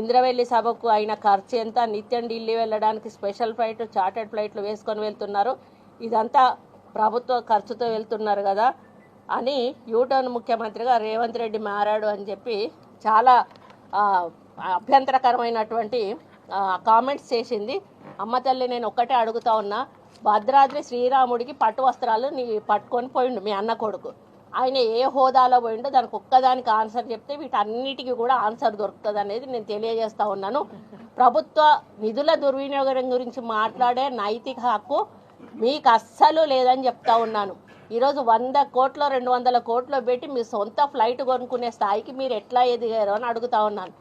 ఇంద్రవెల్లి సభకు అయిన ఖర్చు ఎంత, నిత్యం ఢిల్లీ వెళ్ళడానికి స్పెషల్ ఫ్లైట్, చార్టర్డ్ ఫ్లైట్లు వేసుకొని వెళ్తున్నారు, ఇదంతా ప్రభుత్వ ఖర్చుతో వెళ్తున్నారు కదా అని యూటర్న్ ముఖ్యమంత్రిగా రేవంత్ రెడ్డి మారాడు అని చెప్పి చాలా అభ్యంతరకరమైనటువంటి కామెంట్స్ చేసింది. అమ్మ తల్లి, నేను ఒక్కటే అడుగుతా ఉన్నా, భద్రాద్రి శ్రీరాముడికి పట్టు వస్త్రాలు పట్టుకొని పోయిండు మీ అన్న కొడుకు. ఆయన ఏ హోదాలో పోయిండో దానికి ఒక్కదానికి ఆన్సర్ చెప్తే వీటన్నిటికీ కూడా ఆన్సర్ దొరుకుతుంది అనేది నేను తెలియజేస్తా ఉన్నాను. ప్రభుత్వ నిధుల దుర్వినియోగం గురించి మాట్లాడే నైతిక హక్కు మీకు అస్సలు లేదని చెప్తా ఉన్నాను. ఈరోజు 100 కోట్లు 200 కోట్లు పెట్టి మీ సొంత ఫ్లైట్ కొనుక్కునే స్థాయికి మీరు ఎట్లా ఎదిగారో అని అడుగుతా ఉన్నాను.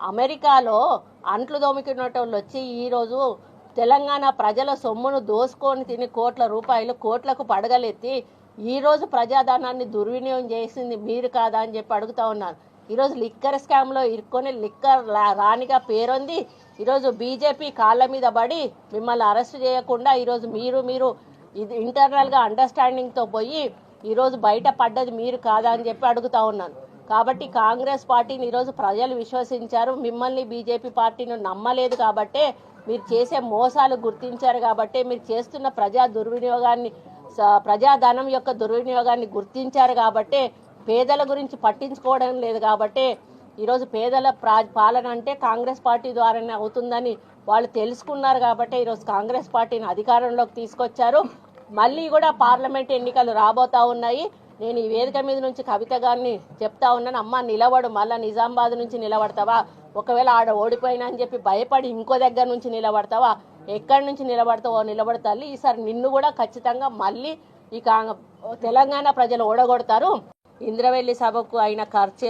అమెరికాలో అంట్లు దోమికున్నటోళ్ళు వచ్చి ఈరోజు తెలంగాణ ప్రజల సొమ్మును దోసుకొని తిని కోట్ల రూపాయలు కోట్లకు పడగలెత్తి ఈరోజు ప్రజాధనాన్ని దుర్వినియోగం చేసింది మీరు కాదా అని చెప్పి అడుగుతా ఉన్నాను. ఈరోజు లిక్కర్ స్కామ్లో ఇరుక్కొని లిక్కర్ రాణిగా పేరొంది ఈరోజు బీజేపీ కాళ్ళ మీద పడి మిమ్మల్ని అరెస్ట్ చేయకుండా ఈరోజు మీరు ఇది ఇంటర్నల్గా అండర్స్టాండింగ్తో పోయి ఈరోజు బయట పడ్డది మీరు కాదా అని చెప్పి అడుగుతా ఉన్నాను. కాబట్టి కాంగ్రెస్ పార్టీని ఈరోజు ప్రజలు విశ్వసించారు, మిమ్మల్ని బీజేపీ పార్టీని నమ్మలేదు కాబట్టే, మీరు చేసే మోసాలు గుర్తించారు కాబట్టే, మీరు చేస్తున్న ప్రజాధనం యొక్క దుర్వినియోగాన్ని గుర్తించారు కాబట్టే, పేదల గురించి పట్టించుకోవడం లేదు కాబట్టే ఈరోజు పేదల పాలన అంటే కాంగ్రెస్ పార్టీ ద్వారానే అవుతుందని వాళ్ళు తెలుసుకున్నారు కాబట్టి ఈరోజు కాంగ్రెస్ పార్టీని అధికారంలోకి తీసుకొచ్చారు. మళ్ళీ కూడా పార్లమెంట్ ఎన్నికలు రాబోతా ఉన్నాయి. నేను ఈ వేదిక మీద నుంచి కవిత గారిని చెప్తా ఉన్నాను, అమ్మ నిలబడు, మళ్ళీ నిజామాబాద్ నుంచి నిలబడతావా, ఒకవేళ ఆడ ఓడిపోయినా అని చెప్పి భయపడి ఇంకో దగ్గర నుంచి నిలబడతావా, ఎక్కడి నుంచి నిలబడతావో నిలబడతాలి. ఈసారి నిన్ను కూడా ఖచ్చితంగా మళ్ళీ ఈ తెలంగాణ ప్రజలు ఓడగొడతారు. ఇంద్రవెల్లి సభకు అయిన ఖర్చు